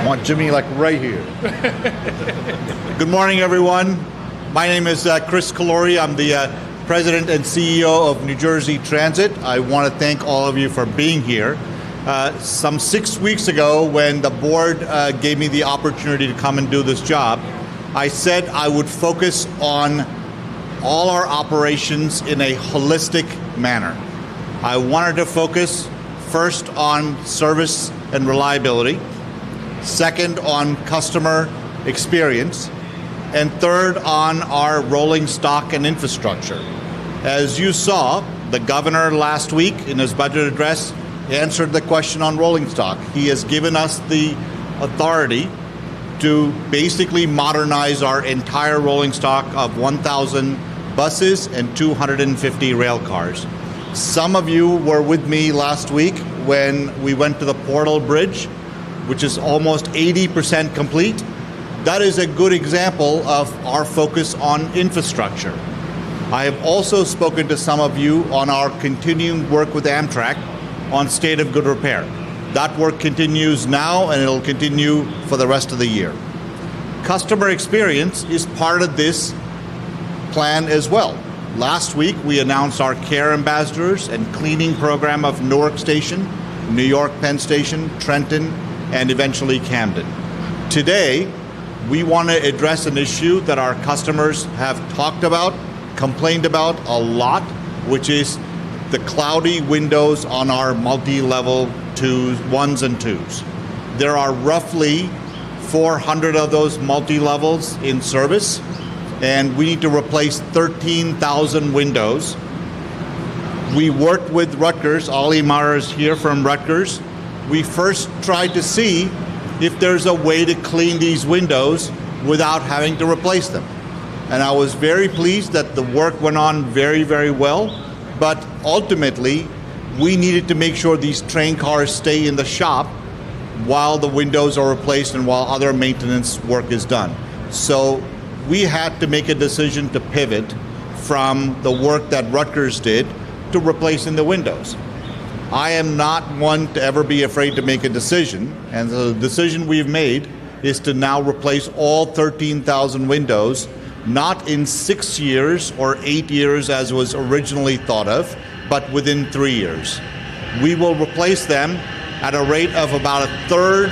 I want Jimmy like right here. Good morning, everyone. My name is Kris Kolluri. I'm the President and CEO of New Jersey Transit. I want to thank all of you for being here. Some 6 weeks ago, when the board gave me the opportunity to come and do this job, I said I would focus on all our operations in a holistic manner. I wanted to focus first on service and reliability, second on customer experience, and third on our rolling stock and infrastructure. As you saw, the governor last week in his budget address answered the question on rolling stock. He has given us the authority to basically modernize our entire rolling stock of 1,000 buses and 250 rail cars. Some of you were with me last week when we went to the Portal Bridge, which is almost 80% complete. That is a good example of our focus on infrastructure. I have also spoken to some of you on our continuing work with Amtrak on state of good repair. That work continues now, and it'll continue for the rest of the year. Customer experience is part of this plan as well. Last week, we announced our care ambassadors and cleaning program of Newark Station, New York Penn Station, Trenton, and eventually Camden. Today, we want to address an issue that our customers have talked about, complained about a lot, which is the cloudy windows on our multi-level ones and twos. There are roughly 400 of those multi-levels in service, and we need to replace 13,000 windows. We worked with Rutgers. Ali Mara is here from Rutgers. We first tried to see if there's a way to clean these windows without having to replace them. And I was very pleased that the work went on very, very well. But ultimately, we needed to make sure these train cars stay in the shop while the windows are replaced and while other maintenance work is done. So we had to make a decision to pivot from the work that Rutgers did to replacing the windows. I am not one to ever be afraid to make a decision, and the decision we've made is to now replace all 13,000 windows, not in 6 years or 8 years as was originally thought of, but within 3 years. We will replace them at a rate of about a third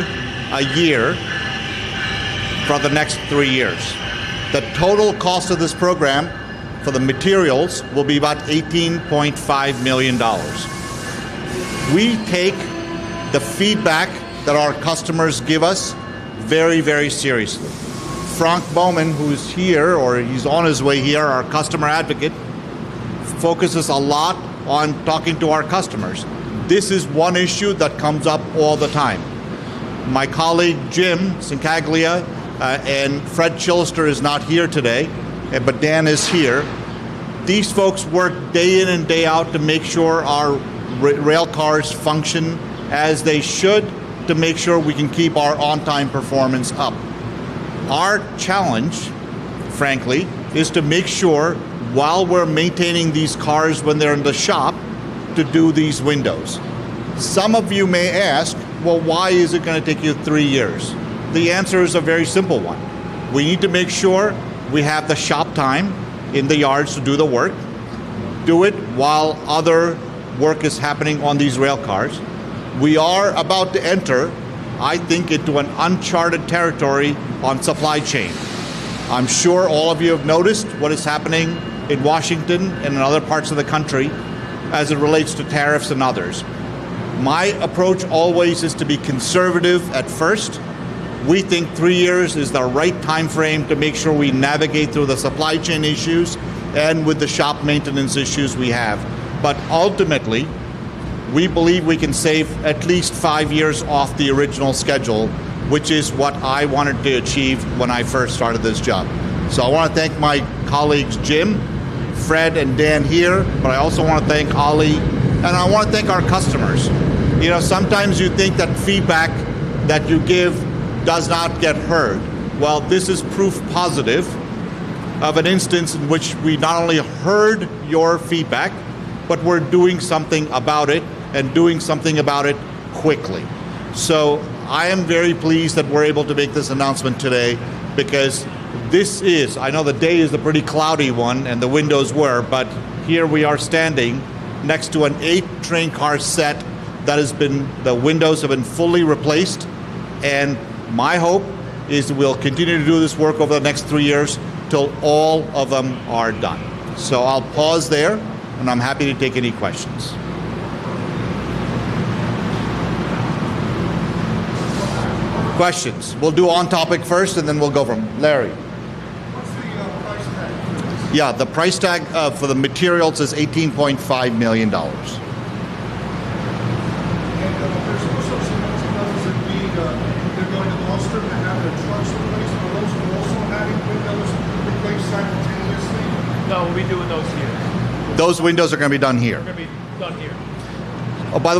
a year for the next 3 years. The total cost of this program for the materials will be about $18.5 million. We take the feedback that our customers give us very, very seriously. Frank Bowman, who's here, or he's on his way here, our customer advocate, focuses a lot on talking to our customers. This is one issue that comes up all the time. My colleague Jim Sincaglia and Fred Chillister is not here today, but Dan is here. These folks work day in and day out to make sure our rail cars function as they should, to make sure we can keep our on-time performance up. Our challenge, frankly, is to make sure while we're maintaining these cars when they're in the shop, to do these windows. Some of you may ask, well, why is it going to take you 3 years? The answer is a very simple one. We need to make sure we have the shop time in the yards to do the work, do it while other work is happening on these rail cars. We are about to enter, I think, into an uncharted territory on supply chain. I'm sure all of you have noticed what is happening in Washington and in other parts of the country as it relates to tariffs and others. My approach always is to be conservative at first. We think 3 years is the right time frame to make sure we navigate through the supply chain issues and with the shop maintenance issues we have. But ultimately, we believe we can save at least 5 years off the original schedule, which is what I wanted to achieve when I first started this job. So I want to thank my colleagues Jim, Fred, and Dan here, but I also want to thank Ali, and I want to thank our customers. You know, sometimes you think that feedback that you give does not get heard. Well, this is proof positive of an instance in which we not only heard your feedback, but we're doing something about it, and doing something about it quickly. So I am very pleased that we're able to make this announcement today, because this is, I know the day is a pretty cloudy one and the windows were, but here we are standing next to an 8 train car set that has been, the windows have been fully replaced, and my hope is we'll continue to do this work over the next 3 years till all of them are done. So I'll pause there, and I'm happy to take any questions. Questions? We'll do on topic first, and then we'll go from Larry. What's the price tag? Yeah, the price tag for the materials is $18.5 million. And there's also some others that need, they're going to Ulster to have their trucks replaced, but those are also having windows replaced simultaneously. No, we'll be doing those here. Those windows are going to be done here. They're going to be done here. Oh, by the way,